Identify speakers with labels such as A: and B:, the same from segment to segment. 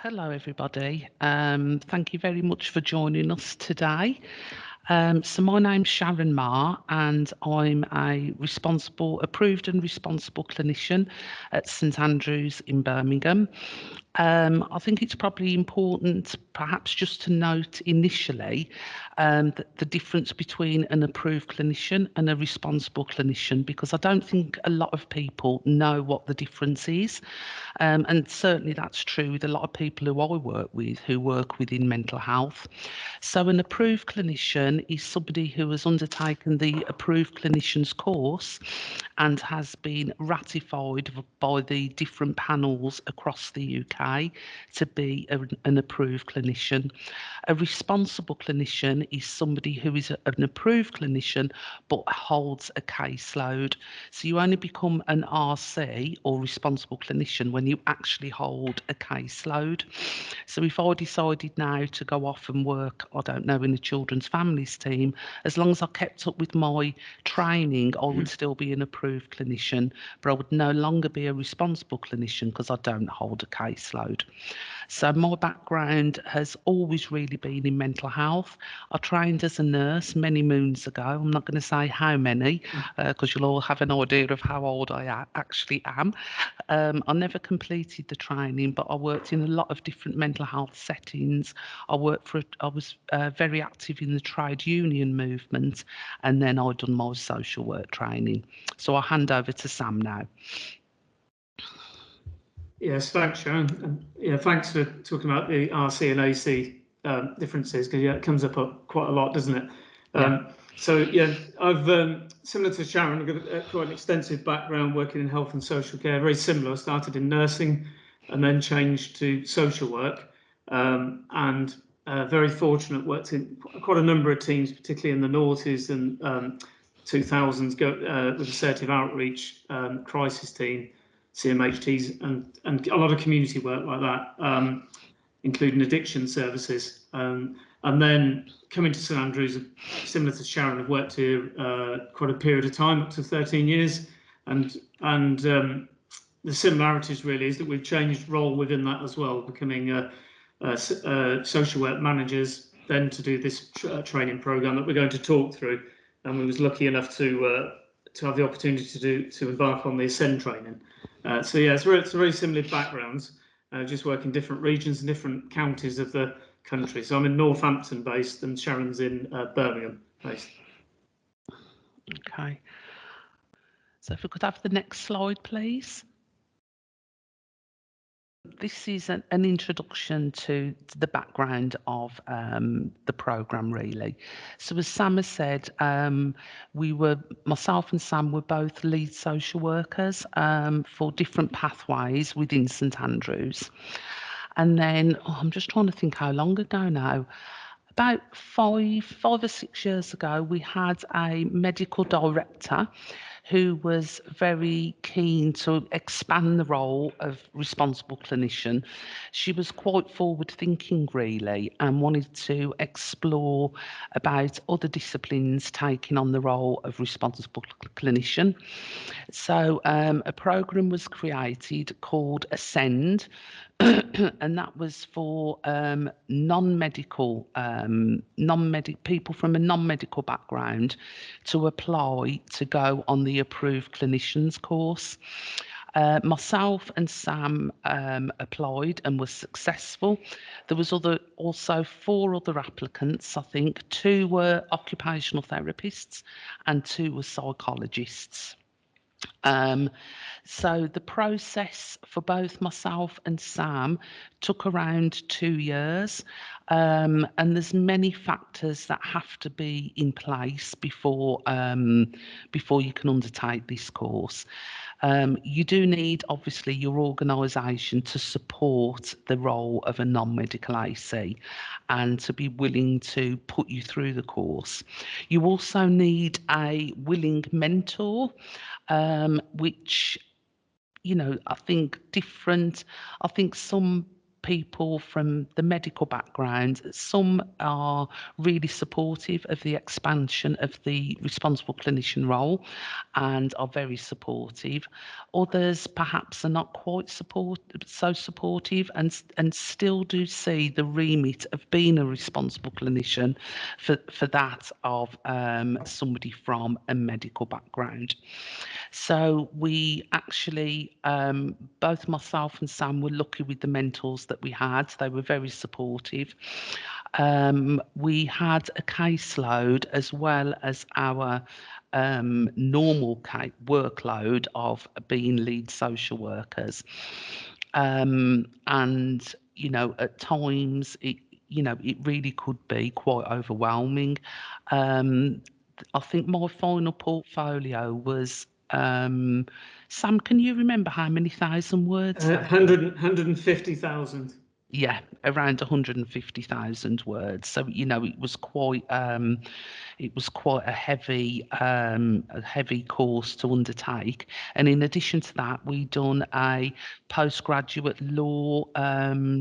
A: Hello, everybody. Thank you very much for joining us today. So my name's Sharon Marr, and I'm a approved and responsible clinician at St Andrews in Birmingham. I think it's probably important, perhaps, just to note initially that the difference between an approved clinician and a responsible clinician, because I don't think a lot of people know what the difference is. And certainly that's true with a lot of people who I work with who work within mental health. So an approved clinician is somebody who has undertaken the approved clinician's course and has been ratified by the different panels across the UK to be an approved clinician. A responsible clinician is somebody who is an approved clinician but holds a caseload. So you only become an RC or responsible clinician when you actually hold a caseload. So if I decided now to go off and work, I don't know, in a children's families team, as long as I kept up with my training, I would still be an approved clinician, but I would no longer be a responsible clinician because I don't hold a caseload. So my background has always really been in mental health. I trained as a nurse many moons ago. I'm not going to say how many, because you'll all have an idea of how old I actually am. I never completed the training, but I worked in a lot of different mental health settings. I was very active in the trade union movement, and then I'd done my social work training. So I'll hand over to Sam now.
B: Yes, thanks, Sharon. And thanks for talking about the RC and AC differences, because it comes up quite a lot, doesn't it? I've similar to Sharon, I've got quite an extensive background working in health and social care. Very similar. I started in nursing and then changed to social work, and very fortunate. Worked in quite a number of teams, particularly in the noughties and 2000s, with assertive outreach, crisis team, CMHTs, and a lot of community work like that, including addiction services. And then coming to St Andrews, similar to Sharon, I've worked here quite a period of time, up to 13 years. And the similarities really is that we've changed role within that as well, becoming social work managers, then to do this training program that we're going to talk through. And we was lucky enough to have the opportunity to embark on the Ascend training. It's very similar backgrounds, just work in different regions and different counties of the country. So I'm in Northampton based, and Sharon's in Birmingham based.
A: Okay. So if we could have the next slide, please. This is an introduction to the background of the programme, really. So as Sam has said, myself and Sam were both lead social workers for different pathways within St Andrews. And then, I'm just trying to think how long ago now, about five or 6 years ago, we had a medical director who was very keen to expand the role of responsible clinician. She was quite forward thinking, really, and wanted to explore about other disciplines taking on the role of responsible clinician. So a programme was created called Ascend, and that was for non-medical people from a non-medical background to apply to go on the approved clinicians course. Myself and Sam applied and was successful. There was also 4 other applicants. I think 2 were occupational therapists and 2 were psychologists. So the process for both myself and Sam took around 2 years, and there's many factors that have to be in place before you can undertake this course. You do need, obviously, your organisation to support the role of a non-medical AC and to be willing to put you through the course. You also need a willing mentor, which, I think some people from the medical background. Some are really supportive of the expansion of the responsible clinician role and are very supportive. Others perhaps are not quite so supportive and still do see the remit of being a responsible clinician for that of somebody from a medical background. So we actually, both myself and Sam were lucky with the mentors that we had. They were very supportive. We had a caseload as well as our normal workload of being lead social workers. And, you know, at times it really could be quite overwhelming. I think my final portfolio was, Sam, can you remember how many thousand words?
B: 150,000.
A: Yeah, around 150,000 words. So, you know, it was quite a heavy course to undertake. And in addition to that, we'd done a postgraduate law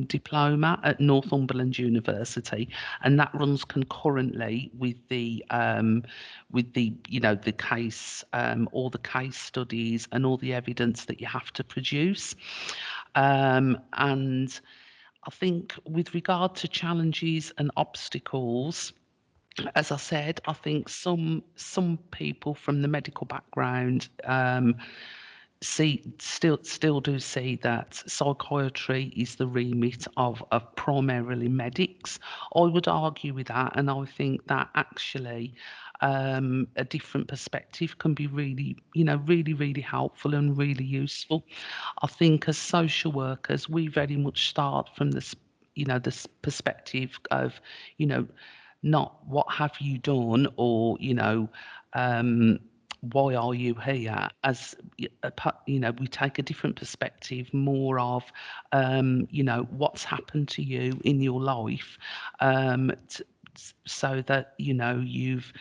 A: diploma at Northumberland University, and that runs concurrently with the the case, all the case studies and all the evidence that you have to produce. And I think with regard to challenges and obstacles, as I said, I think some people from the medical background still do see that psychiatry is the remit of primarily medics. I would argue with that, and I think that actually a different perspective can be really, really helpful and really useful. I think as social workers, we very much start from this, this perspective of, not what have you done, or why are you here, as we take a different perspective, more of what's happened to you in your life, so that you've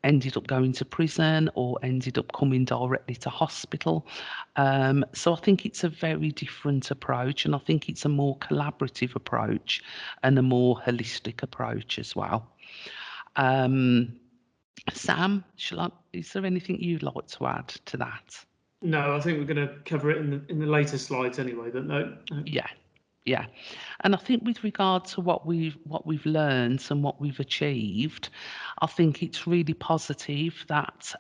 A: ended up going to prison or ended up coming directly to hospital. So I think it's a very different approach, and I think it's a more collaborative approach and a more holistic approach as well. Sam, is there anything you'd like to add to that?
B: No, I think we're going to cover it in the later slides anyway. But no.
A: Yeah, and I think with regard to what we've learned and what we've achieved, I think it's really positive that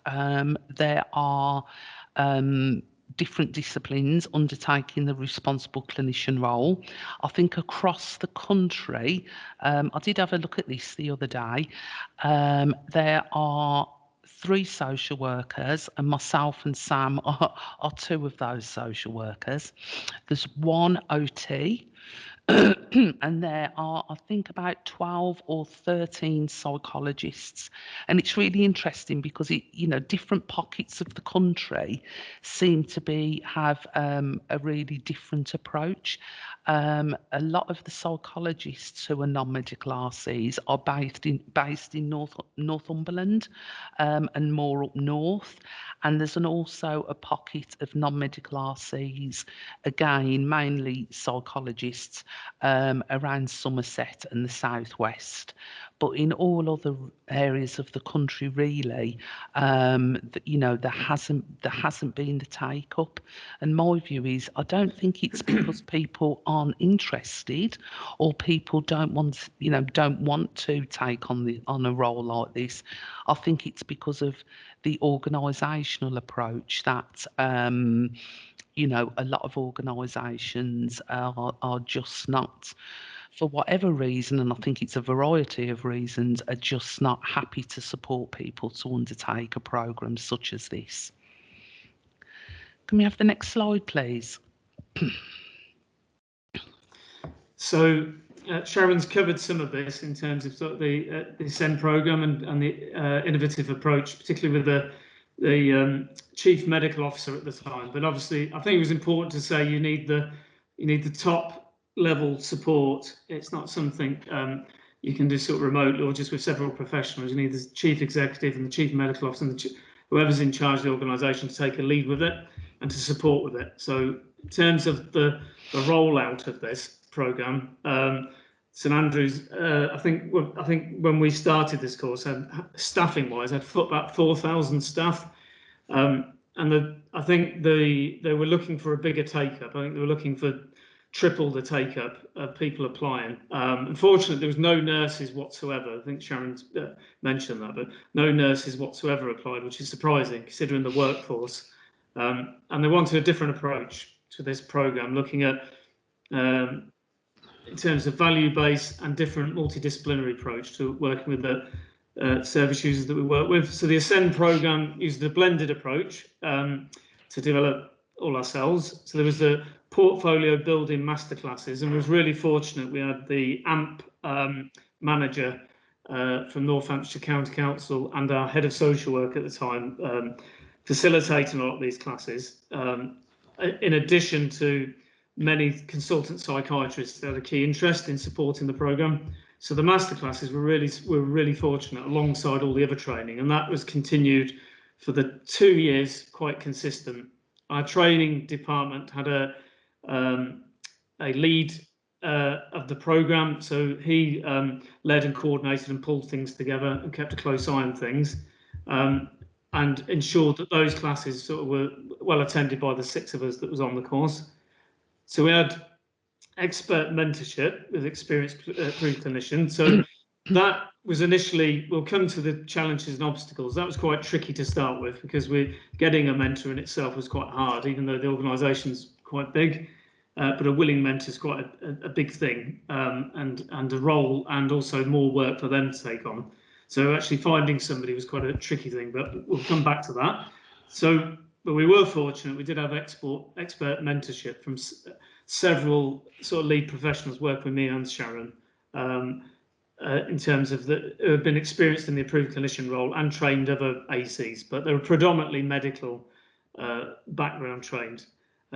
A: there are different disciplines undertaking the responsible clinician role. I think across the country, I did have a look at this the other day. There are 3 social workers, and myself and Sam are 2 of those social workers. There's 1 OT, and there are, I think, about 12 or 13 psychologists. And it's really interesting because different pockets of the country seem to have a really different approach. A lot of the psychologists who are non-medical RCs are based in Northumberland, and more up north. And there's also a pocket of non-medical RCs, again mainly psychologists, around Somerset and the southwest. But in all other areas of the country, really, there hasn't been the take up. And my view is, I don't think it's because people aren't interested, or people don't want to take on a role like this. I think it's because of the organisational approach that a lot of organisations are just not, for whatever reason, and I think it's a variety of reasons, are just not happy to support people to undertake a programme such as this. Can we have the next slide, please?
B: So Sharon's covered some of this in terms of sort of the SEND programme and the innovative approach, particularly with the chief medical officer at the time. But obviously, I think it was important to say you need the top level support. It's not something you can do sort of remotely or just with several professionals. You need the chief executive and the chief medical officer and whoever's in charge of the organisation to take a lead with it and to support with it. So in terms of the rollout of this, programme. St Andrews, I think when we started this course, staffing-wise, had about 4,000 staff, and I think they were looking for a bigger take-up. I think they were looking for triple the take-up of people applying. Unfortunately, there was no nurses whatsoever. I think Sharon mentioned that, but no nurses whatsoever applied, which is surprising considering the workforce. And they wanted a different approach to this programme, looking at in terms of value-based and different multidisciplinary approach to working with the service users that we work with. So the Ascend programme used a blended approach to develop all ourselves. So there was the portfolio building masterclasses, and was really fortunate we had the AMP manager from Northamptonshire County Council and our head of social work at the time facilitating a lot of these classes, in addition to many consultant psychiatrists that had a key interest in supporting the programme. So the masterclasses were really fortunate alongside all the other training, and that was continued for the 2 years, quite consistent. Our training department had a lead of the programme, so he led and coordinated and pulled things together and kept a close eye on things, and ensured that those classes sort of were well attended by the 6 of us that was on the course. So we had expert mentorship with experienced approved clinicians. So that was initially, we'll come to the challenges and obstacles. That was quite tricky to start with, because getting a mentor in itself was quite hard, even though the organisation's quite big. But a willing mentor is quite a big thing, and a role, and also more work for them to take on. So actually finding somebody was quite a tricky thing, but we'll come back to that. So, but we were fortunate, we did have expert mentorship from several sort of lead professionals working with me and Sharon, in terms of who have been experienced in the approved clinician role and trained other ACs, but they were predominantly medical background trained.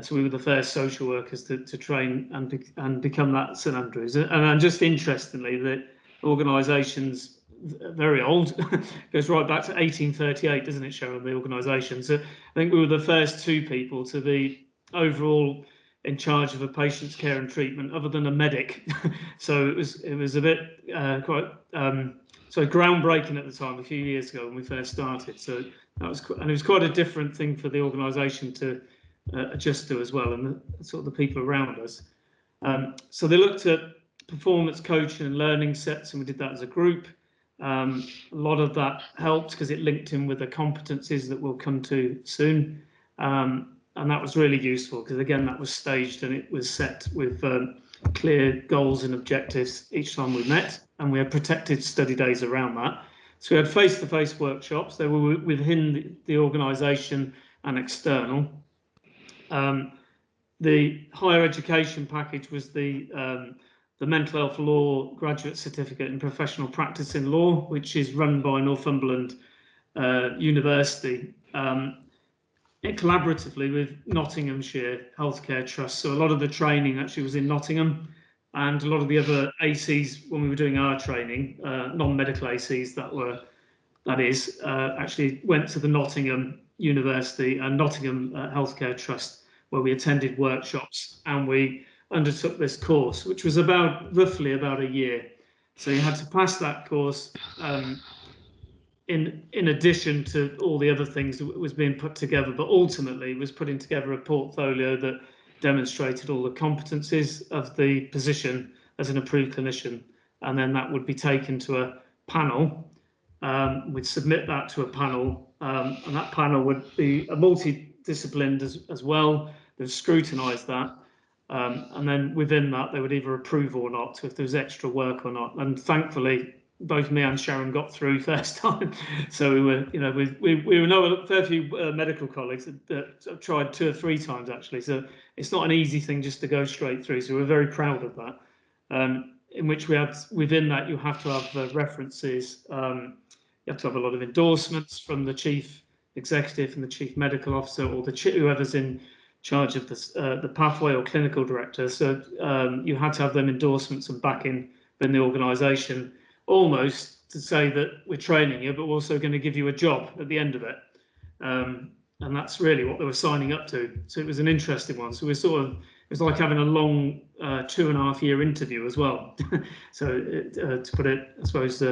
B: So we were the first social workers to train and become that at St Andrews. And just interestingly, the organisation's very old, goes right back to 1838, doesn't it, Sharon, the organisation? So I think we were the first 2 people to be overall in charge of a patient's care and treatment, other than a medic. So it was a bit quite groundbreaking at the time, a few years ago when we first started. So that was, and it was quite a different thing for the organisation to adjust to as well, and sort of the people around us. So they looked at performance coaching and learning sets, and we did that as a group. A lot of that helped because it linked in with the competencies that we'll come to soon. And that was really useful because, again, that was staged and it was set with clear goals and objectives each time we met, and we had protected study days around that. So we had face-to-face workshops. They were within the organisation and external. The higher education package was the Mental Health Law Graduate Certificate in Professional Practice in Law, which is run by Northumberland University, collaboratively with Nottinghamshire Healthcare Trust. So a lot of the training actually was in Nottingham, and a lot of the other ACs, when we were doing our training, non-medical ACs actually went to the Nottingham University and Nottingham Healthcare Trust, where we attended workshops and we undertook this course, which was roughly about a year. So you had to pass that course in addition to all the other things that was being put together, but ultimately was putting together a portfolio that demonstrated all the competencies of the position as an approved clinician, and then that would be taken to a panel. We'd submit that to a panel, and that panel would be a multidisciplined as well. They'd scrutinise that. And then within that, they would either approve or not, if there was extra work or not. And thankfully, both me and Sharon got through first time. So we were, we know a fair few medical colleagues that tried 2 or 3 times actually. So it's not an easy thing just to go straight through. So we're very proud of that. In which we had, within that, you have to have references. You have to have a lot of endorsements from the chief executive and the chief medical officer, or whoever's in charge of the pathway or clinical director. So you had to have them endorsements and backing in the organisation, almost to say that we're training you, but we're also going to give you a job at the end of it. and that's really what they were signing up to. So it was an interesting one. So it was like having a long 2.5 year interview as well. So to put it, I suppose,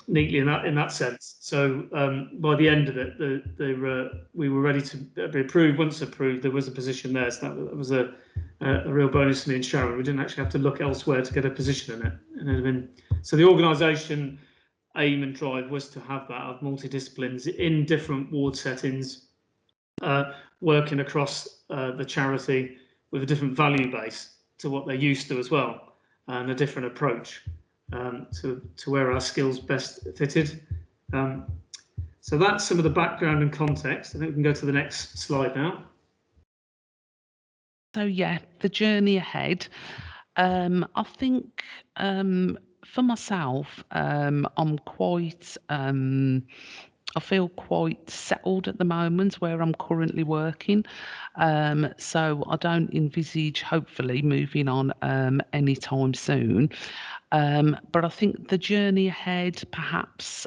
B: neatly in that sense. So by the end of it, we were ready to be approved. Once approved, there was a position there. So that was a real bonus to me and Sharon. We didn't actually have to look elsewhere to get a position in it. And so the organisation aim and drive was to have that of multidisciplines in different ward settings, working across the charity with a different value base to what they're used to as well, and a different approach to where our skills best fitted. So that's some of the background and context. I think we can go to the next slide now.
A: So yeah, the journey ahead. I think for myself, I'm quite. I feel quite settled at the moment where I'm currently working. So I don't envisage, hopefully, moving on anytime soon. But I think the journey ahead, perhaps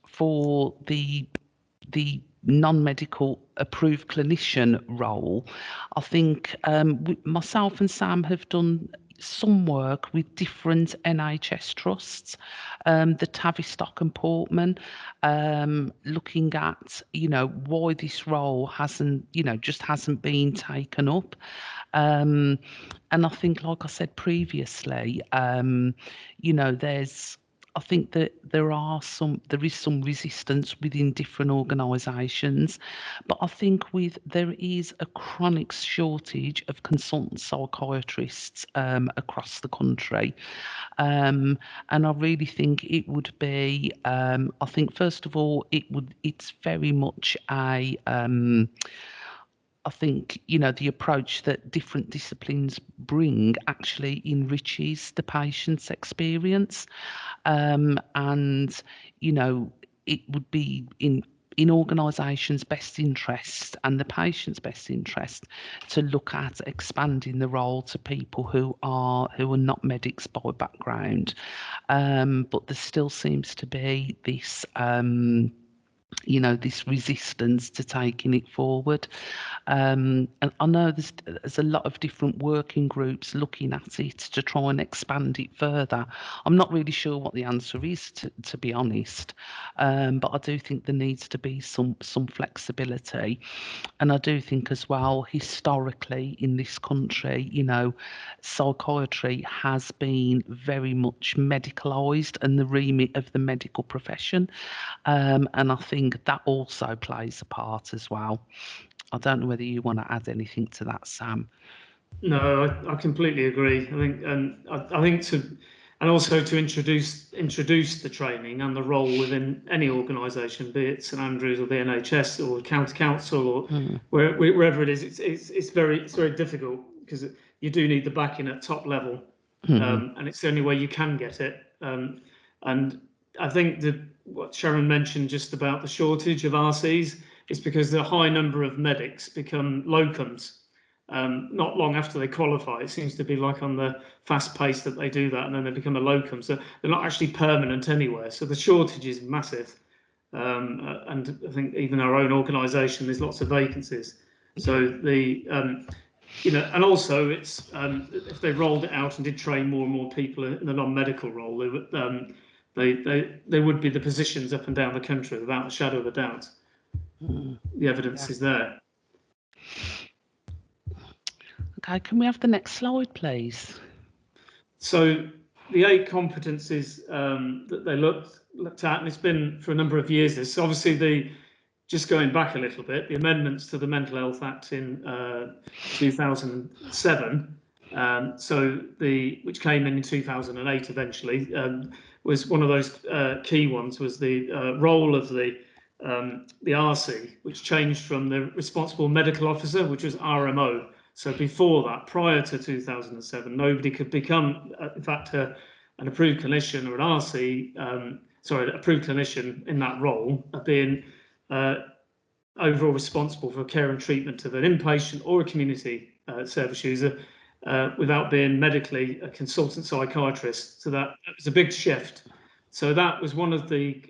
A: for the non-medical approved clinician role, I think myself and Sam have done some work with different NHS trusts, the Tavistock and Portman, looking at, why this role hasn't, just hasn't been taken up. And I think, like I said previously, I think that there is some resistance within different organisations, but I think there is a chronic shortage of consultant psychiatrists across the country, and I really think it would be. I think first of all, it's very much a. I think, the approach that different disciplines bring actually enriches the patient's experience. And, it would be in organisations' best interest and the patient's best interest to look at expanding the role to people who are not medics by background. But there still seems to be this this resistance to taking it forward. And I know there's a lot of different working groups looking at it to try and expand it further. I'm not really sure what the answer is, to be honest, but I do think there needs to be some flexibility. And I do think as well, historically in this country, psychiatry has been very much medicalised and the remit of the medical profession. And I think that also plays a part as well. I don't know whether you want to add anything to that, Sam.
B: No, I completely agree. I think, and also to introduce the training and the role within any organisation, be it St Andrews or the NHS or county council or wherever it is. It's very difficult because you do need the backing at top level, and it's the only way you can get it. And I think that what Sharon mentioned just about the shortage of RCs is because the high number of medics become locums. Not long after they qualify. It seems to be like on the fast pace that they do that, and then they become a locum. So they're not actually permanent anywhere. So the shortage is massive. And I think even our own organisation, there's lots of vacancies. So and also it's if they rolled it out and did train more and more people in the non-medical role, they would be the positions up and down the country without a shadow of a doubt. The evidence is there.
A: Okay, can we have the next slide, please?
B: So the 8 competencies that they looked at, and it's been for a number of years. This obviously just going back a little bit, the amendments to the Mental Health Act in 2007, which came in 2008 eventually, was one of those key ones. Was the role of the RC, which changed from the responsible medical officer, which was RMO. So before that, prior to 2007, nobody could become, in fact, an approved clinician or an RC, an approved clinician in that role of being overall responsible for care and treatment of an inpatient or a community service user without being medically a consultant psychiatrist. So that was a big shift. So that was one of the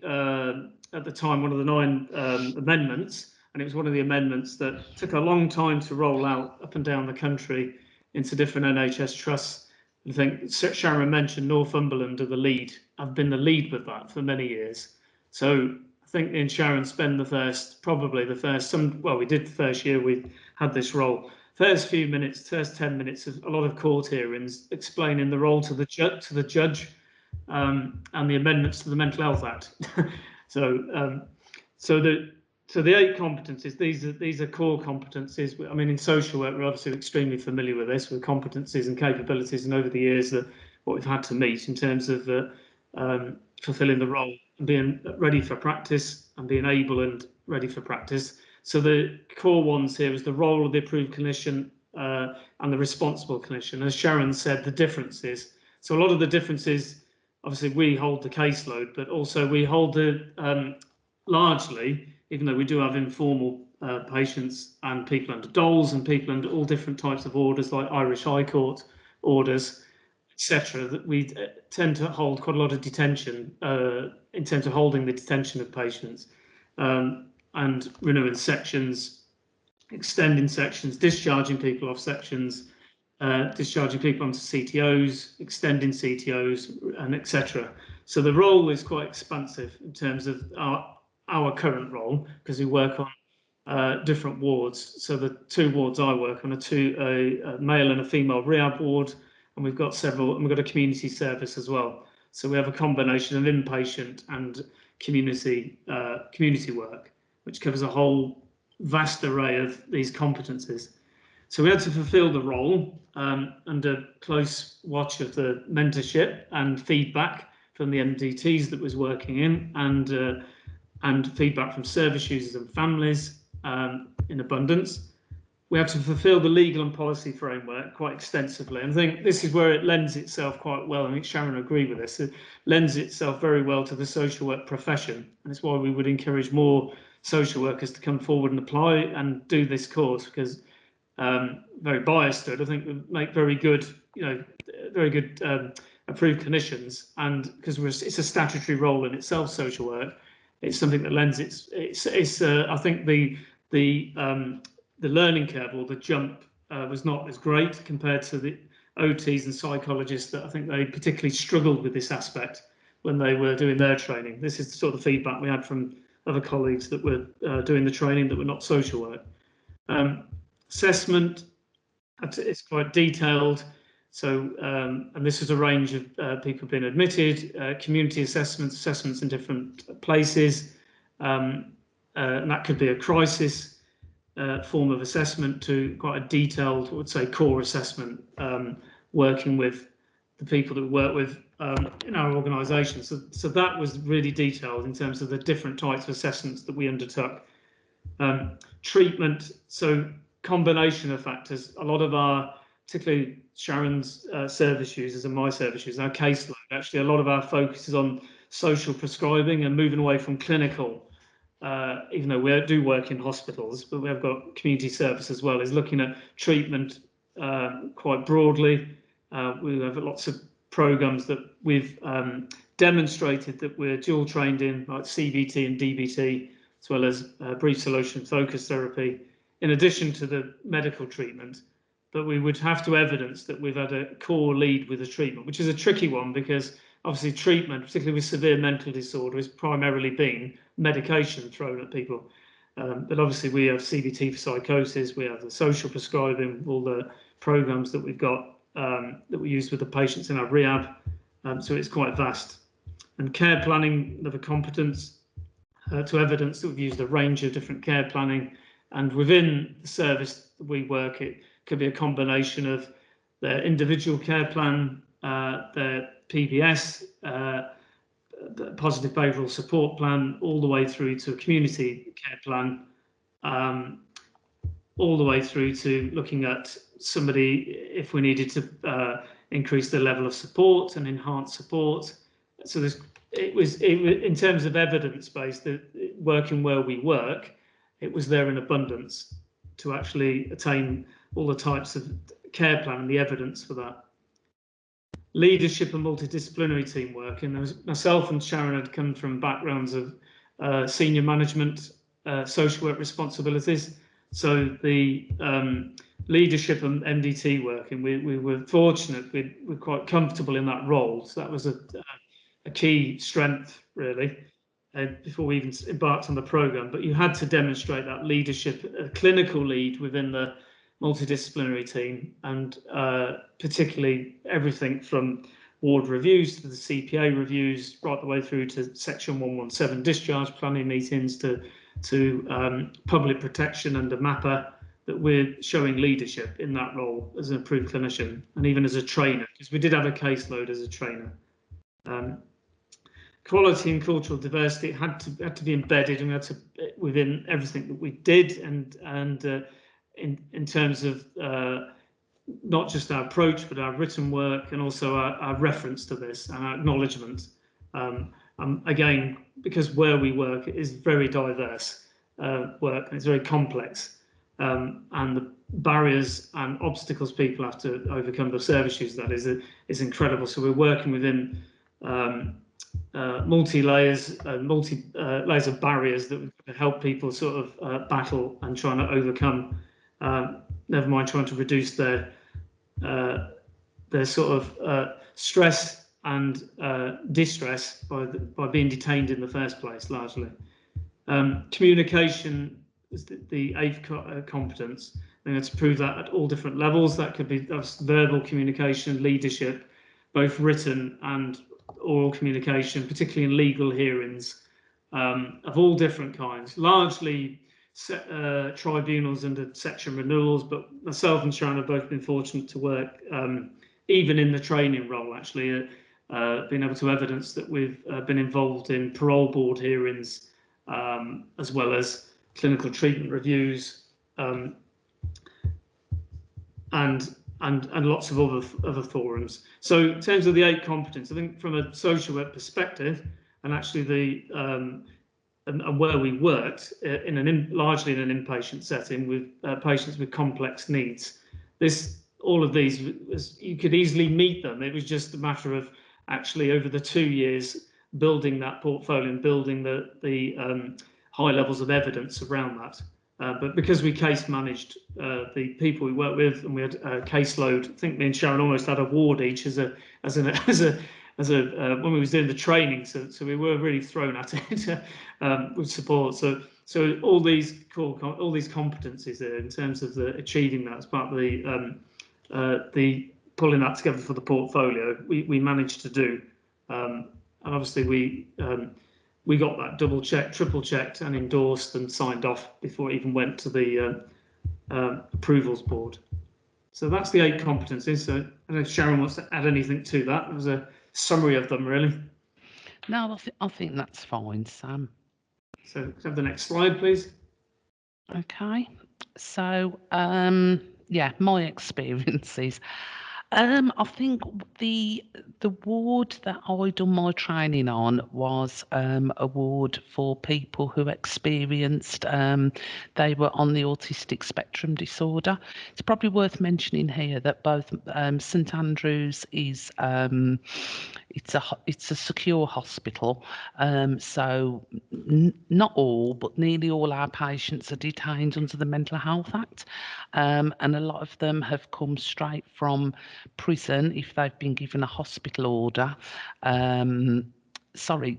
B: at the time one of the 9 amendments, and it was one of the amendments that took a long time to roll out up and down the country into different NHS trusts. I think Sharon mentioned Northumberland are the lead. I've been the lead with that for many years. So I think me and Sharon spend probably the first, we did the first year we had this role. First 10 minutes of a lot of court hearings explaining the role to the judge and the amendments to the Mental Health Act. So the 8 competencies, these are core competencies. I mean, in social work, we're obviously extremely familiar with this, with competencies and capabilities, and over the years, what we've had to meet in terms of fulfilling the role and being ready for practice and being able and ready for practice. So the core ones here is the role of the approved clinician and the responsible clinician. As Sharon said, the differences. So a lot of the differences, obviously we hold the caseload, but also we hold the largely, even though we do have informal patients and people under doles and people under all different types of orders like Irish High Court orders, etc., that we tend to hold quite a lot of detention in terms of holding the detention of patients and renewing sections, extending sections, discharging people off sections, discharging people onto CTOs, extending CTOs, and etc. So the role is quite expansive in terms of our current role, because we work on different wards. So the 2 wards I work on are a male and a female rehab ward, and we've got a community service as well. So we have a combination of inpatient and community work, which covers a whole vast array of these competencies. So we had to fulfil the role under close watch of the mentorship and feedback from the MDTs that was working in, and feedback from service users and families in abundance. We had to fulfil the legal and policy framework quite extensively. And I think this is where it lends itself quite well. I think Sharon will agree with this. It lends itself very well to the social work profession. And it's why we would encourage more social workers to come forward and apply and do this course, because very biased, I think we make very good approved clinicians, and because it's a statutory role in itself, social work, it's something that lends I think the learning curve, or the jump, was not as great compared to the OTs and psychologists that I think they particularly struggled with this aspect when they were doing their training. This is the sort of feedback we had from other colleagues that were doing the training that were not social work. Assessment, it's quite detailed. So, and this is a range of people being admitted, community assessments in different places, and that could be a crisis form of assessment to quite a detailed, I would say, core assessment, working with the people that we work with in our organisation. So that was really detailed in terms of the different types of assessments that we undertook. Treatment, so combination of factors. A lot of our, particularly Sharon's service users and my service users, our caseload, actually a lot of our focus is on social prescribing and moving away from clinical, even though we do work in hospitals, but we have got community service as well, is looking at treatment quite broadly. We have lots of programs that we've demonstrated that we're dual trained in, like CBT and DBT, as well as brief solution focused therapy, in addition to the medical treatment. But we would have to evidence that we've had a core lead with the treatment, which is a tricky one, because obviously treatment, particularly with severe mental disorder, has primarily been medication thrown at people. But obviously we have CBT for psychosis, we have the social prescribing, all the programs that we've got that we use with the patients in our rehab. So it's quite vast. And care planning, another competence to evidence that we've used a range of different care planning. And within the service that we work, it could be a combination of their individual care plan, their PBS, the positive behavioural support plan, all the way through to a community care plan, all the way through to looking at somebody if we needed to increase the level of support and enhance support. So it was in terms of evidence-based, working where we work, it was there in abundance to actually attain all the types of care plan and the evidence for that. Leadership and multidisciplinary teamwork, and myself and Sharon had come from backgrounds of senior management social work responsibilities. So the leadership and MDT work, and we were fortunate, we're quite comfortable in that role. So that was a key strength, really, before we even embarked on the programme. But you had to demonstrate that leadership, a clinical lead within the multidisciplinary team, and particularly everything from ward reviews to the CPA reviews, right the way through to Section 117 discharge planning meetings, to public protection under MAPA, that we're showing leadership in that role as an approved clinician, and even as a trainer, because we did have a caseload as a trainer. Quality and cultural diversity had to be embedded, and we had to within everything that we did, and in terms of not just our approach, but our written work, and also our reference to this and our acknowledgement. Again, because where we work is very diverse work, and it's very complex, and the barriers and obstacles people have to overcome, the service users, that is incredible. So we're working within multi-layers of barriers that help people sort of battle and trying to overcome. Never mind trying to reduce their sort of stress and distress by being detained in the first place, largely. Communication is the eighth competence. I think to prove that at all different levels. That could be verbal communication, leadership, both written and oral communication, particularly in legal hearings of all different kinds, largely tribunals and section renewals. But myself and Sharon have both been fortunate to work, even in the training role, actually, being able to evidence that we've been involved in parole board hearings, as well as clinical treatment reviews, and lots of other forums. So in terms of the 8 competence, I think from a social work perspective, and actually the and where we worked largely in an inpatient setting with patients with complex needs, all of these, you could easily meet them. It was just a matter of actually over the 2 years building that portfolio and building the high levels of evidence around that. But because we case managed the people we worked with, and we had a caseload, I think me and Sharon almost had a ward each as a when we was doing the training. So we were really thrown at it with support. So all these competencies there in terms of achieving that as part of the pulling that together for the portfolio, we managed to do, and obviously we got that double checked, triple checked, and endorsed and signed off before it even went to the approvals board. So that's the 8 competencies. So I don't know if Sharon wants to add anything to that. It was a summary of them, really.
A: No, I think that's fine, Sam.
B: So can I have the next slide, please?
A: Okay. So yeah, my experiences. I think the ward that I done my training on was a ward for people who experienced they were on the autistic spectrum disorder. It's probably worth mentioning here that both St Andrews is it's a secure hospital, so not all, but nearly all our patients are detained under the Mental Health Act, and a lot of them have come straight from prison if they've been given a hospital order.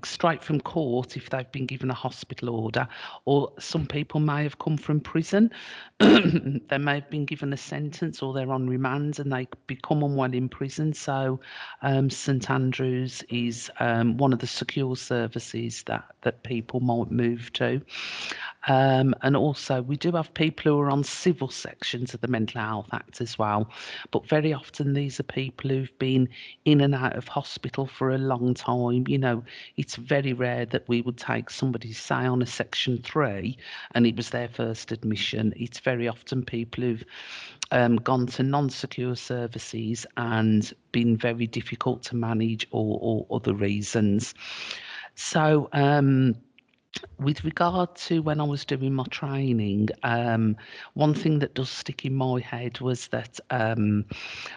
A: Straight from court if they've been given a hospital order, or some people may have come from prison. They may have been given a sentence, or they're on remand and they become unwell in prison. So St Andrews is one of the secure services that people might move to. And also we do have people who are on civil sections of the Mental Health Act as well, but very often these are people who've been in and out of hospital for a long time. You know, it's very rare that we would take somebody, say, on a Section 3 and it was their first admission. It's very often people who've gone to non-secure services and been very difficult to manage, or other reasons. So with regard to when I was doing my training, one thing that does stick in my head was that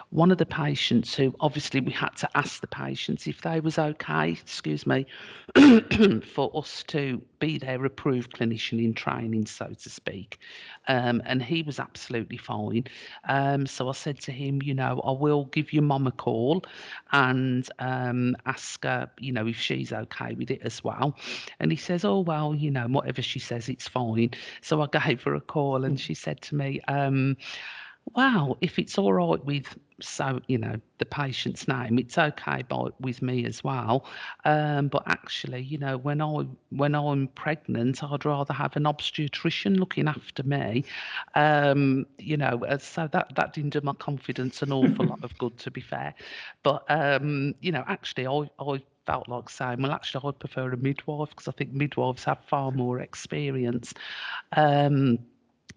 A: one of the patients, who obviously we had to ask the patients if they was okay, for us to be their approved clinician in training, so to speak. And he was absolutely fine. So I said to him, you know, I will give your mum a call and ask her, you know, if she's okay with it as well. And he says, oh, well, you know, whatever she says, it's fine. So I gave her a call and she said to me, wow, if it's all right with, so you know, the patient's name, it's okay with me as well. But actually, you know, when I'm pregnant, I'd rather have an obstetrician looking after me. You know, so that didn't do my confidence an awful lot of good, to be fair. But you know, actually, I felt like saying, well, actually, I'd prefer a midwife because I think midwives have far more experience.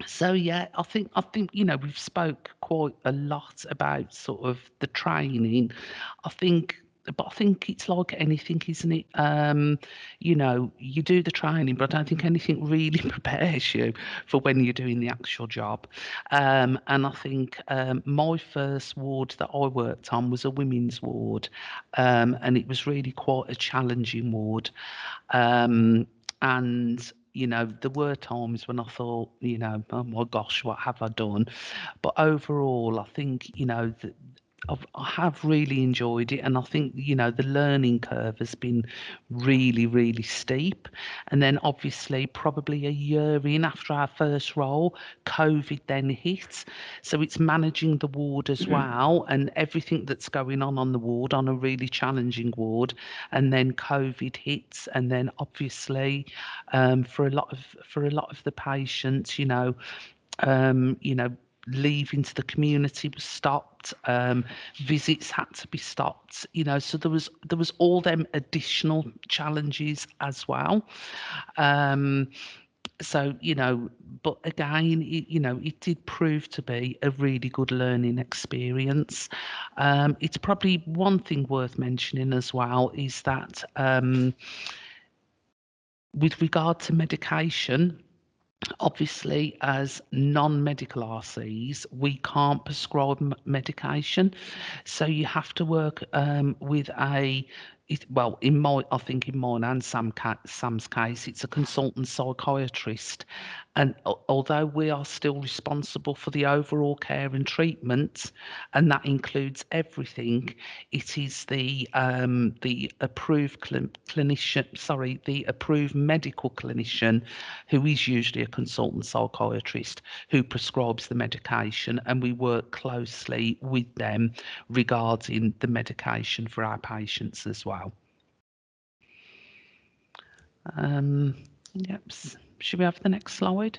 A: So yeah, I think you know we've spoke quite a lot about sort of the training. I think, but I think it's like anything, isn't it? You know, you do the training, but I don't think anything really prepares you for when you're doing the actual job. And I think my first ward that I worked on was a women's ward, and it was really quite a challenging ward. And you know, there were times when I thought, you know, oh my gosh, what have I done? But overall, I think, you know, that I have really enjoyed it, and I think, you know, the learning curve has been really, really steep. And then obviously, probably a year in after our first role, COVID then hit. So it's managing the ward as well, and everything that's going on the ward, on a really challenging ward. And then COVID hits, and then obviously, for a lot of the patients, you know, leaving to the community was stopped, visits had to be stopped, you know, so there was all them additional challenges as well. So, you know, but again, you know, it did prove to be a really good learning experience. It's probably one thing worth mentioning as well is that with regard to medication, obviously, as non-medical RCs, we can't prescribe medication, so you have to work with well, I think in mine and Sam's case, it's a consultant psychiatrist, and although we are still responsible for the overall care and treatment, and that includes everything, it is the approved clinician, sorry, the approved medical clinician, who is usually a consultant psychiatrist, who prescribes the medication, and we work closely with them regarding the medication for our patients as well. Yep. Should we have the next slide?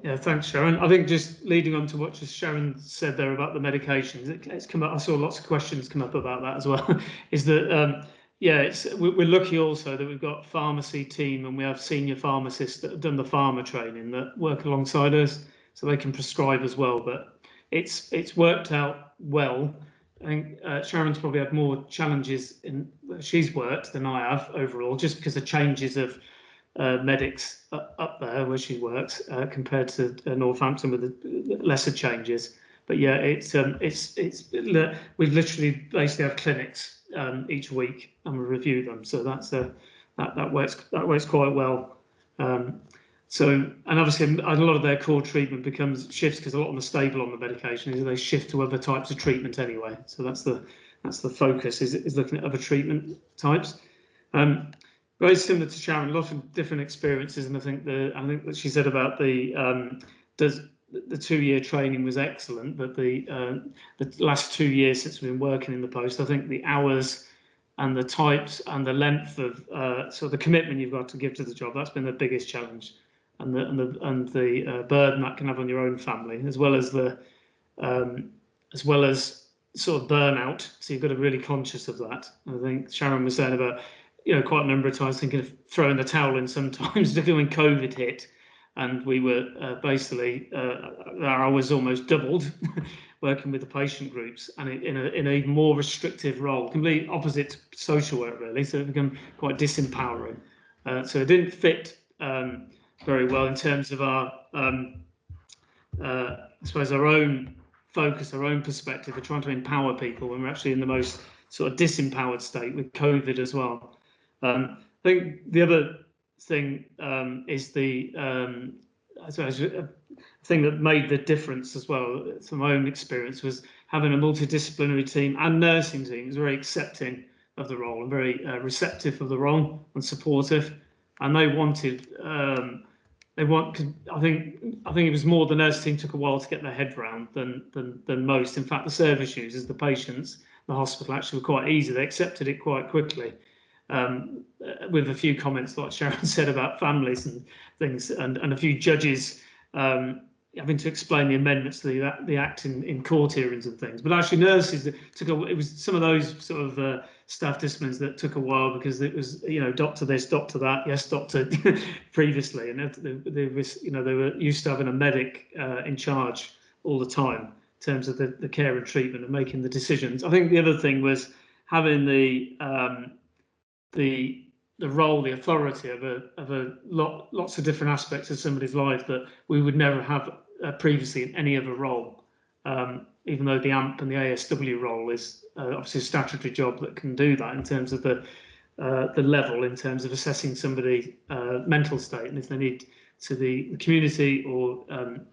B: Yeah, thanks, Sharon. I think just leading on to what just Sharon said there about the medications, it's come up. I saw lots of questions come up about that as well. Is that yeah, we're lucky also that we've got pharmacy team and we have senior pharmacists that have done the pharma training that work alongside us, so they can prescribe as well. But it's worked out well. I think Sharon's probably had more challenges in where she's worked than I have overall, just because of changes of medics up there where she works compared to Northampton with the lesser changes. But yeah, we literally basically have clinics each week and we review them. So that works quite well. So, and obviously a lot of their core treatment becomes shifts because a lot of them are stable on the medication. Is they shift to other types of treatment anyway. So that's the focus is looking at other treatment types. Very similar to Sharon, a lot of different experiences, and I think that she said about the 2-year training was excellent, but the last 2 years since we've been working in the post, I think the hours and the types and the length of so the commitment you've got to give to the job, that's been the biggest challenge, and the burden that can have on your own family, as well as sort of burnout. So you've got to be really conscious of that. I think Sharon was saying about, quite a number of times thinking of throwing the towel in sometimes, particularly when COVID hit, and we were basically our hours almost doubled working with the patient groups, and in an even more restrictive role, complete opposite social work really. So it became quite disempowering. So it didn't fit very well in terms of our, I suppose, our own focus, our own perspective of trying to empower people when we're actually in the most sort of disempowered state with COVID as well. think the other thing is the I suppose a thing that made the difference as well, from my own experience, was having a multidisciplinary team and nursing team was very accepting of the role and very receptive of the role and supportive, and they wanted. I think it was more the nurse team took a while to get their head round than most. In fact, the service users, the patients, the hospital actually were quite easy. They accepted it quite quickly, with a few comments like Sharon said about families and things, and a few judges having to explain the amendments to the Act in court hearings and things. But actually, nurses it was some of those sort of staff disciplines that took a while, because it was, doctor this, doctor that, yes, doctor, previously, and they were used to having a medic in charge all the time in terms of the care and treatment and making the decisions. I think the other thing was having the role, the authority of lots of different aspects of somebody's life that we would never have previously in any other role. Even though the AMP and the ASW role is obviously a statutory job that can do that in terms of the level, in terms of assessing somebody's mental state, and if they need to the community, or in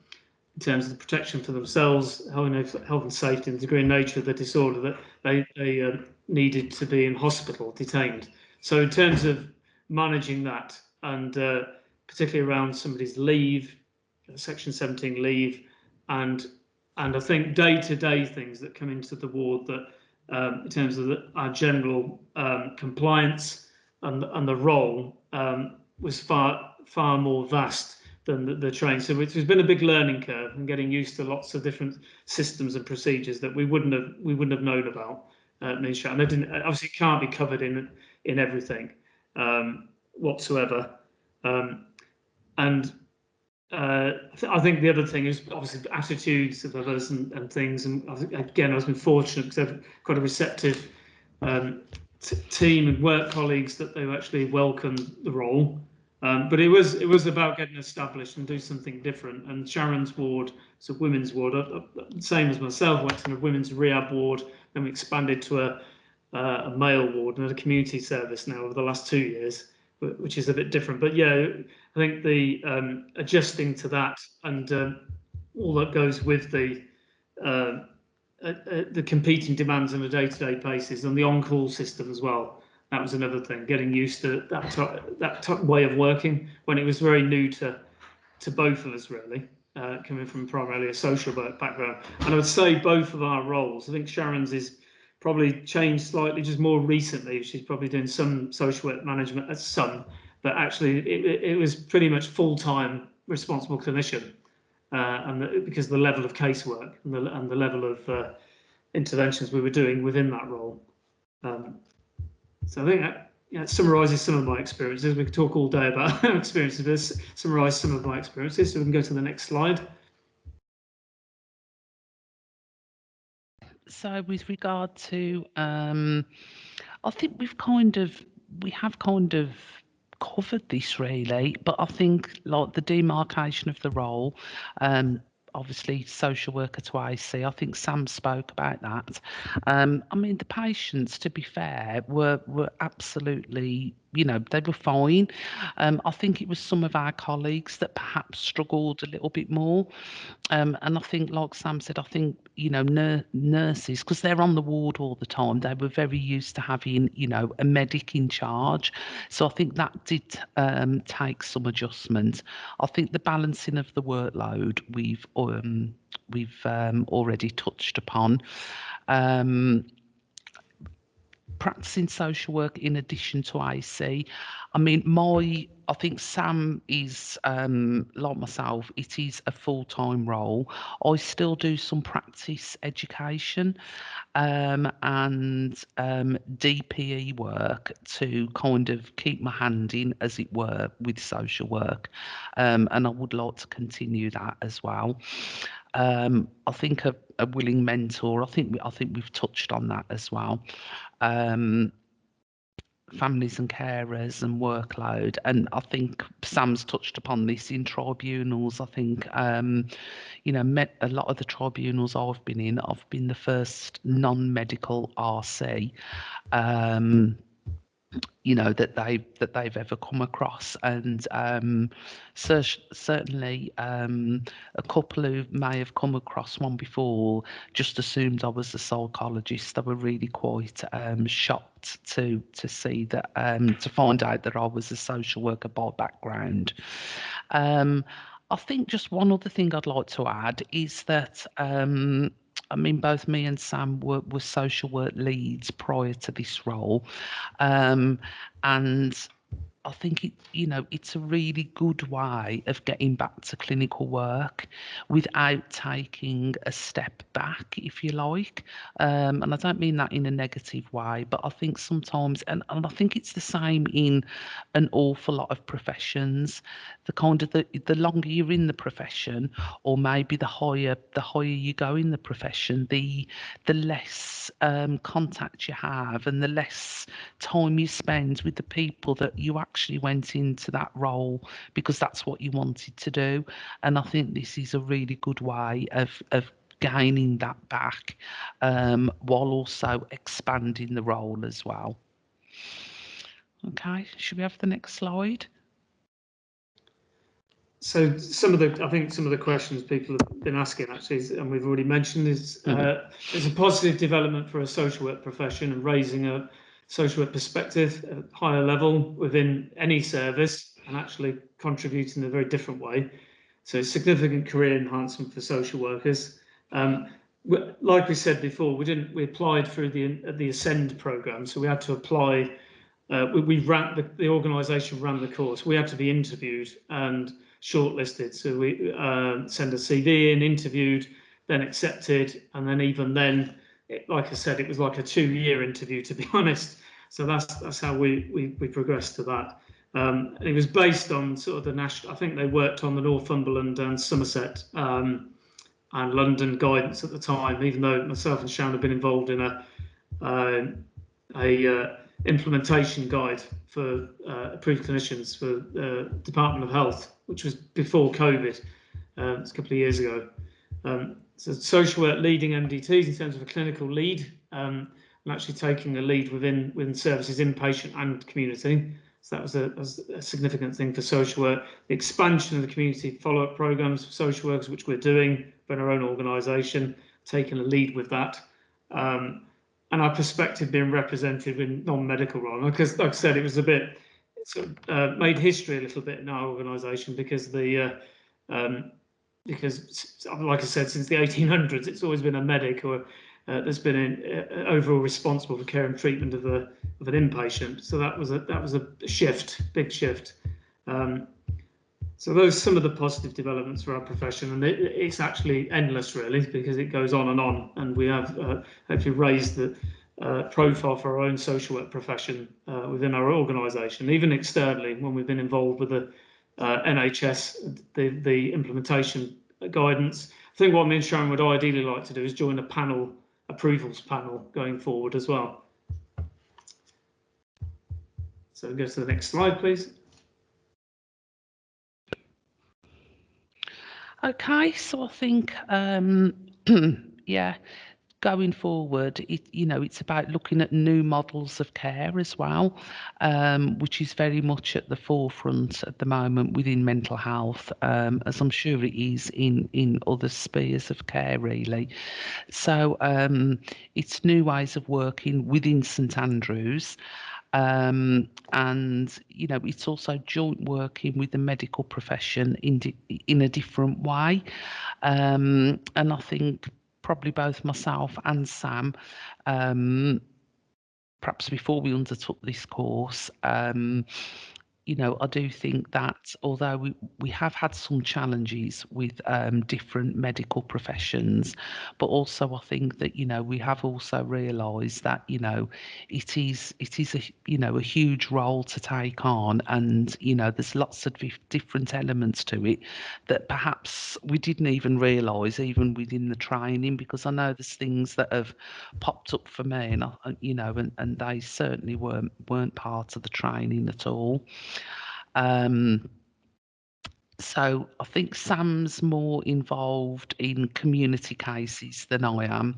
B: terms of the protection for themselves, health and safety, and the degree and nature of the disorder, that they needed to be in hospital, detained. So in terms of managing that, and particularly around somebody's leave, Section 17 leave, and I think day-to-day things that come into the ward, that in terms of our general compliance and the role, was far more vast than the training. So it's been a big learning curve, and getting used to lots of different systems and procedures that we wouldn't have known about. And they didn't, obviously, it can't be covered in everything whatsoever. And I think the other thing is obviously attitudes of others and things. And again, I've been fortunate because I've quite a receptive team and work colleagues that they actually welcomed the role. But it was about getting established and do something different. And Sharon's ward, it's a women's ward, same as myself, went to a women's rehab ward, then we expanded to a male ward and a community service now over the last 2 years, which is a bit different. But yeah, I think the adjusting to that, and all that goes with the competing demands on a day-to-day basis, and the on-call system as well. That was another thing, getting used to that way of working, when it was very new to both of us, really, coming from primarily a social work background. And I would say both of our roles, I think Sharon's is probably changed slightly just more recently. She's probably doing some social work management at some, but actually it was pretty much full-time responsible clinician, and because of the level of casework and the level of interventions we were doing within that role. So I think that summarises some of my experiences. We could talk all day about experiences, but summarise some of my experiences. So we can go to the next slide.
A: So with regard to, I think we have kind of covered this really, but I think like the demarcation of the role, obviously social worker to IC, I think Sam spoke about that. I mean, the patients, to be fair, were absolutely, they were fine. I think it was some of our colleagues that perhaps struggled a little bit more. And I think, like Sam said, I think, nurses, because they're on the ward all the time, they were very used to having, a medic in charge. So I think that did take some adjustment. I think the balancing of the workload we've already touched upon. Practicing social work in addition to IC. I mean, I think Sam is, like myself, it is a full-time role. I still do some practice education and DPE work to kind of keep my hand in, as it were, with social work. And I would like to continue that as well. I think a willing mentor, I think we've touched on that as well. Families and carers and workload, and I think Sam's touched upon this in tribunals. I think a lot of the tribunals I've been in, I've been the first non-medical RC, that they've ever come across. And certainly a couple who may have come across one before just assumed I was a psychologist. They were really quite shocked to see that, to find out that I was a social worker by background. I think just one other thing I'd like to add is that I mean, both me and Sam were social work leads prior to this role. And I think it's a really good way of getting back to clinical work without taking a step back, if you like. And I don't mean that in a negative way, but I think sometimes, and I think it's the same in an awful lot of professions. The kind of the longer you're in the profession, or maybe the higher you go in the profession, the less contact you have, and the less time you spend with the people that you actually went into that role because that's what you wanted to do. And I think this is a really good way of gaining that back, while also expanding the role as well. Okay, should we have the next slide?
B: So I think some of the questions people have been asking actually, and we've already mentioned, is there's a positive development for a social work profession and raising a social work perspective at a higher level within any service and actually contributing in a very different way. So significant career enhancement for social workers. Like we said before, we applied through the Ascend programme, so we had to apply. The organisation ran the course. We had to be interviewed and shortlisted. So we send a CV in, interviewed, then accepted, and then even then, like I said, it was like a 2-year interview, to be honest. So that's how we progressed to that. And it was based on sort of the national. I think they worked on the Northumberland and Somerset and London guidance at the time. Even though myself and Sharon have been involved in a implementation guide for approved clinicians for the Department of Health, which was before COVID. It's a couple of years ago. So social work leading MDTs in terms of a clinical lead, and actually taking the lead within services, inpatient and community. So that was a significant thing for social work. The expansion of the community follow-up programs for social workers, which we're doing in our own organisation, taking a lead with that. And our perspective being represented in non-medical role. Because, like I said, it was a bit sort of made history a little bit in our organisation because because, like I said, since the 1800s, it's always been a medic or there's been an overall responsible for care and treatment of an inpatient. So that was a shift, big shift. So those are some of the positive developments for our profession, and it's actually endless, really, because it goes on, and we have hopefully raised the profile for our own social work profession within our organisation, even externally when we've been involved with the NHS, the implementation guidance. I think what me and Sharon would ideally like to do is join a approvals panel going forward as well. So go to the next slide, please.
A: Okay, so I think, yeah, going forward, it's about looking at new models of care as well, which is very much at the forefront at the moment within mental health, as I'm sure it is in other spheres of care, really. So it's new ways of working within St Andrews. And it's also joint working with the medical profession in a different way. And I think probably both myself and Sam, perhaps before we undertook this course, I do think that although we have had some challenges with different medical professions, but also I think that we have also realised that it is a huge role to take on, and there's lots of different elements to it that perhaps we didn't even realise even within the training, because I know there's things that have popped up for me, and they certainly weren't part of the training at all. So I think Sam's more involved in community cases than I am,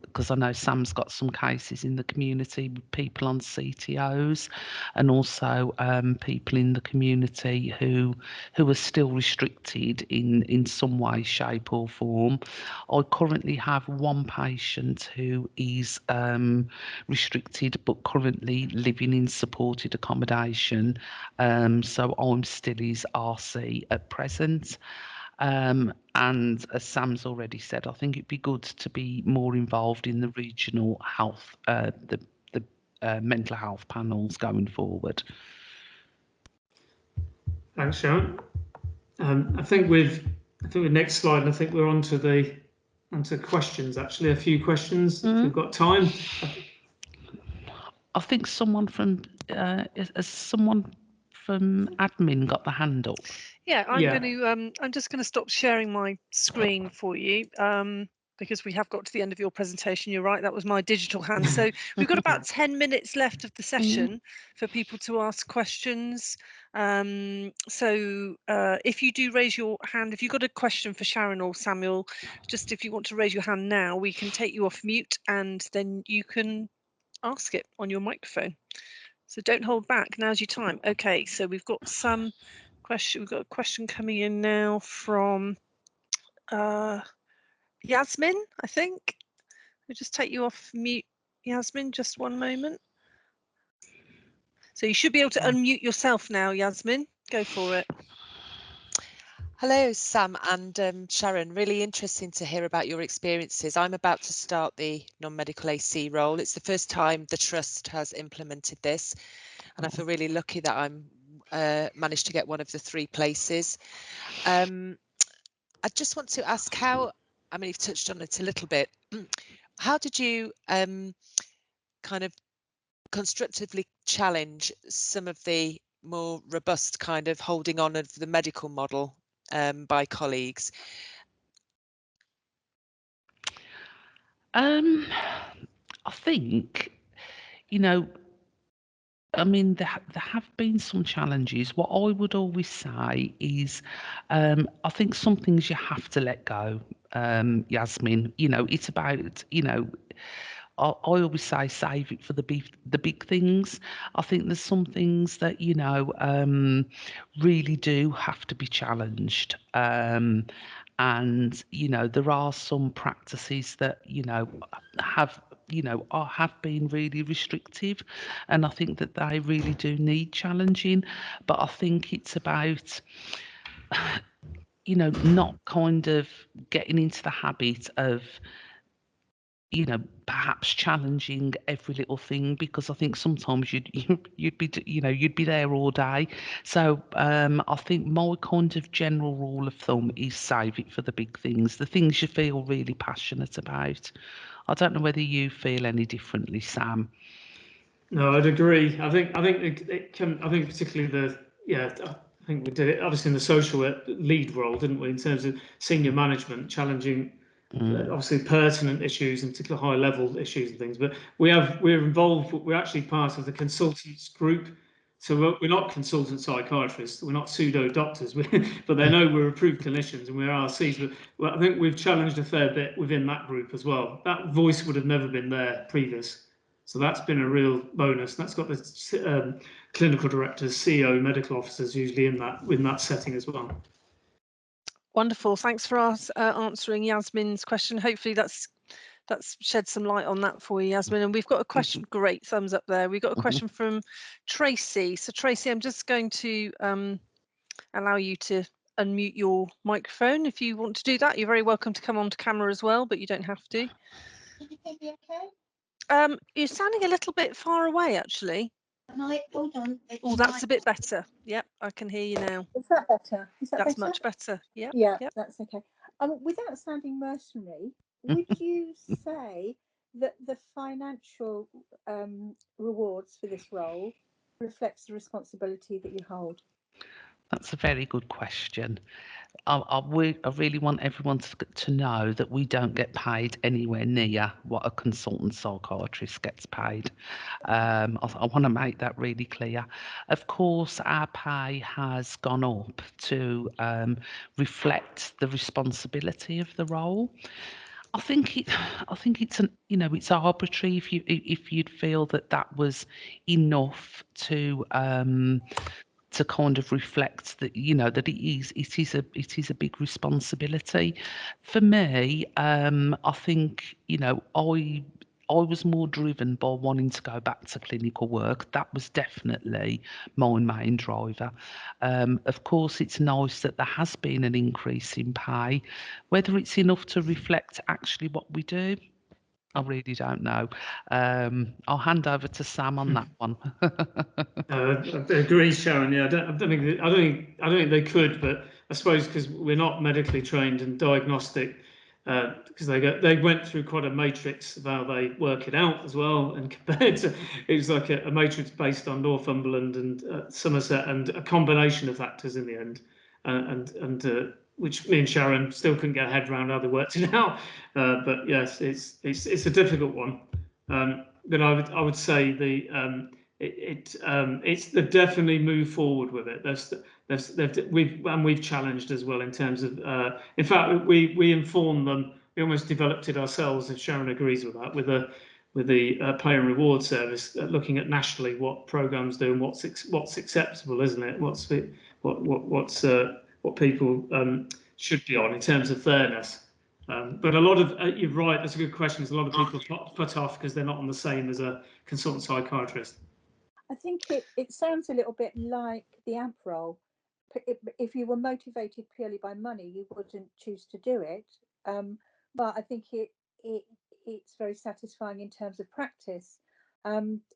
A: because I know Sam's got some cases in the community with people on CTOs, and also people in the community who are still restricted in some way, shape, or form. I currently have one patient who is restricted but currently living in supported accommodation. So I'm still his RC at present. And as Sam's already said, I think it'd be good to be more involved in the regional health, the mental health panels going forward.
B: Thanks, Sharon. I think with next slide, and I think we're onto questions. Actually, a few questions if we've got time.
A: I think someone from has someone from admin got the hand up?
C: Yeah, I'm just going to stop sharing my screen for you. Because we have got to the end of your presentation. You're right, that was my digital hand. So we've got about 10 minutes left of the session for people to ask questions. So if you do raise your hand, if you've got a question for Sharon or Samuel, just if you want to raise your hand now, we can take you off mute and then you can ask it on your microphone. So don't hold back, now's your time. Okay, so we've got some question. We've got a question coming in now from Yasmin, I think. We'll just take you off mute, Yasmin, just one moment. So you should be able to unmute yourself now, Yasmin. Go for it.
D: Hello, Sam and Sharon. Really interesting to hear about your experiences. I'm about to start the non-medical AC role. It's the first time the Trust has implemented this, and I feel really lucky that I'm managed to get one of the 3 places. I just want to ask how, I mean, you've touched on it a little bit. How did you kind of constructively challenge some of the more robust kind of holding on of the medical model by colleagues?
A: I think, you know, I mean, there have been some challenges. What I would always say is, I think some things you have to let go, Yasmin. You know, it's about, you know, I always say save it for the big things. I think there's some things that, you know, really do have to be challenged. And, you know, there are some practices that, you know, have been really restrictive, and I think that they really do need challenging. But I think it's about, you know, not kind of getting into the habit of, you know, perhaps challenging every little thing, because I think sometimes you'd be, you know, you'd be there all day. So I think my kind of general rule of thumb is save it for the big things, the things you feel really passionate about. I don't know whether you feel any differently, Sam.
B: No, I'd agree. I think it can. I think particularly I think we did it obviously in the social lead role, didn't we? In terms of senior management challenging, obviously pertinent issues and particular high level issues and things. But we're involved. We're actually part of the consultants group. So we're not consultant psychiatrists. We're not pseudo doctors. But they know we're approved clinicians and we're RCs. But I think we've challenged a fair bit within that group as well. That voice would have never been there previous. So that's been a real bonus. That's got the clinical directors, CEO, medical officers usually in that setting as well.
C: Wonderful. Thanks for answering Yasmin's question. Hopefully that's shed some light on that for you, Yasmin. And we've got a question. Great, thumbs up there. We've got a question from Tracy. So Tracy, I'm just going to allow you to unmute your microphone. If you want to do that, you're very welcome to come onto camera as well, but you don't have to.
E: Can you hear me okay?
C: You're sounding a little bit far away, actually.
E: Hold on.
C: Oh, that's a bit better. Yep, I can hear you now.
E: Is that better?
C: That's much better. Yep.
E: Yeah,
C: yep.
E: That's okay. Without sounding mercenary, would you say that the financial rewards for this role reflects the responsibility that you hold?
A: That's a very good question. I really want everyone to know that we don't get paid anywhere near what a consultant psychiatrist gets paid. I want to make that really clear. Of course, our pay has gone up to reflect the responsibility of the role. I think it's it's arbitrary if you'd feel that was enough to kind of reflect that that it is a big responsibility. For me, I think I was more driven by wanting to go back to clinical work. That was definitely my main driver. Of course, it's nice that there has been an increase in pay. Whether it's enough to reflect actually what we do, I really don't know. I'll hand over to Sam on that one.
B: I agree, Sharon. Yeah, I don't think they could, but I suppose because we're not medically trained and diagnostic, because they went through quite a matrix of how they work it out as well, and compared to it was like a matrix based on Northumberland and Somerset and a combination of factors in the end, and which me and Sharon still couldn't get our head around how they worked it out. But yes, it's a difficult one. But I would say they've definitely moved forward with it. We've challenged as well in terms of. In fact, we informed them. We almost developed it ourselves, if Sharon agrees with that, with the pay and reward service, looking at nationally what programs do and what's acceptable, isn't it? What people should be on in terms of fairness. But a lot of you're right. That's a good question. There's a lot of people put off because they're not on the same as a consultant psychiatrist.
E: I think it sounds a little bit like the AMP role. If you were motivated purely by money, you wouldn't choose to do it. But I think it's very satisfying in terms of practice.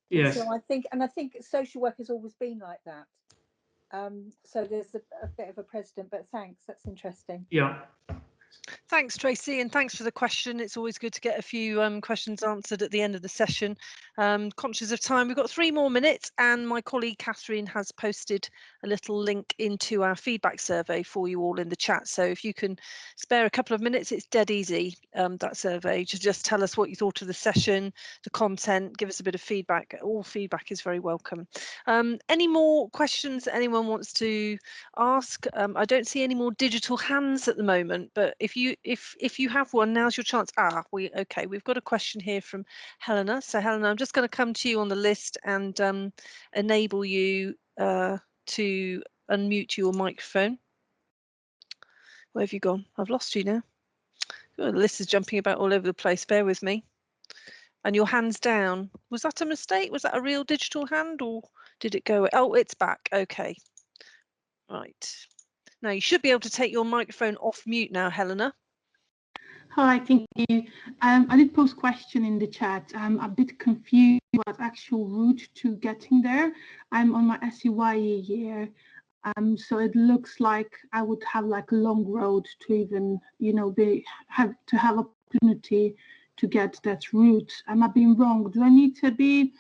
B: Yes.
E: So I think social work has always been like that. So there's a bit of a precedent, but thanks. That's interesting.
B: Yeah.
C: Thanks, Tracy, and thanks for the question. It's always good to get a few questions answered at the end of the session. Conscious of time, we've got 3 more minutes, and my colleague Catherine has posted a little link into our feedback survey for you all in the chat. So if you can spare a couple of minutes, it's dead easy, that survey, to just tell us what you thought of the session, the content, give us a bit of feedback. All feedback is very welcome. Any more questions that anyone wants to ask? I don't see any more digital hands at the moment, but if you have one, now's your chance. We've got a question here from Helena. So Helena, I'm just going to come to you on the list and enable you to unmute your microphone. Where have you gone? I've lost you now. Oh, the list is jumping about all over the place. Bear with me. And your hand's down. Was that a mistake? Was that a real digital hand, or did it go? Oh, it's back. Okay. Right. Now you should be able to take your microphone off mute now, Helena.
F: Hi, thank you. I did post a question in the chat. I'm a bit confused about actual route to getting there. I'm on my SCYE year, so it looks like I would have like a long road to even, have opportunity to get that route. Am I being wrong? Do I need to be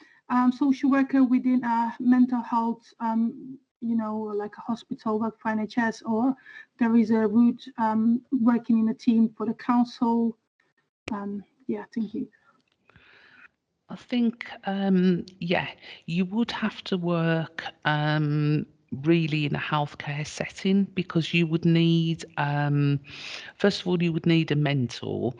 F: social worker within a mental health, like a hospital, work for NHS, or there is a route working in a team for the council? Yeah, thank you.
A: I think, you would have to work really in a healthcare setting, because you would need, first of all, you would need a mentor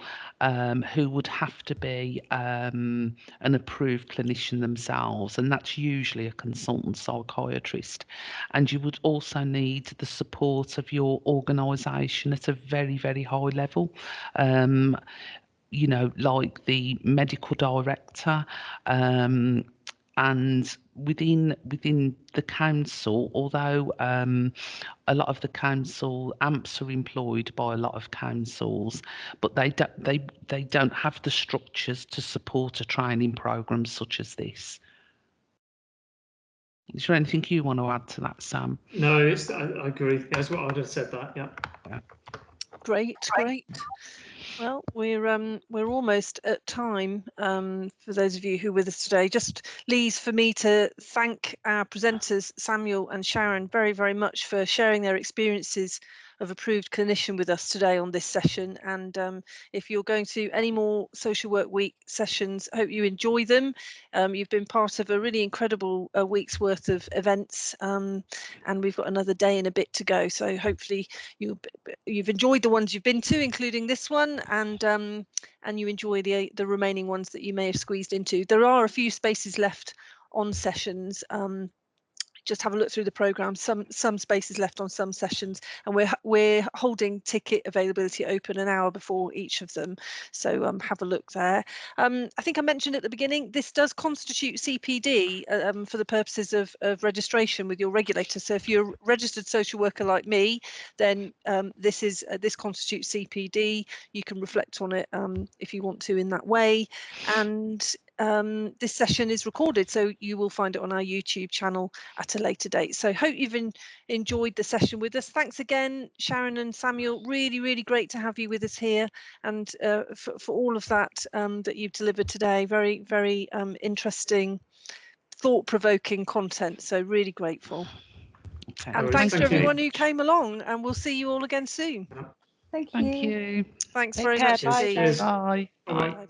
A: who would have to be an approved clinician themselves, and that's usually a consultant psychiatrist. And you would also need the support of your organisation at a very, very high level. Like the medical director, and within the council, although a lot of the council AMPs are employed by a lot of councils, but they don't have the structures to support a training program such as this. Is there anything you want to add to that, Sam?
B: No, I agree. That's what I'd have said. That, yeah.
C: Great. Well, we're almost at time. For those of you who are with us today, just leaves for me to thank our presenters Samuel and Sharon very, very much for sharing their experiences of approved clinician with us today on this session. And if you're going to any more Social Work Week sessions, I hope you enjoy them. You've been part of a really incredible week's worth of events, and we've got another day and a bit to go. So hopefully you've enjoyed the ones you've been to, including this one, and you enjoy the remaining ones that you may have squeezed into. There are a few spaces left on sessions. Just have a look through the programme. Some spaces left on some sessions, and we're holding ticket availability open an hour before each of them. So have a look there. I think I mentioned at the beginning, this does constitute CPD for the purposes of registration with your regulator. So if you're a registered social worker like me, then this constitutes CPD. You can reflect on it if you want to in that way. And this session is recorded, so you will find it on our YouTube channel at a later date. So hope you've enjoyed the session with us. Thanks again, Sharon and Samuel. Really, really great to have you with us here, and for all of that that you've delivered today. Very, very interesting, thought-provoking content. So really grateful.
A: Okay.
C: And thanks to everyone who came along, and we'll see you all again soon.
E: Thank
A: Thank
E: you.
A: you.
C: Thanks
D: Take
C: very
D: care.
C: much
D: Bye.
C: indeed.
A: Bye.
B: Bye.
C: Bye.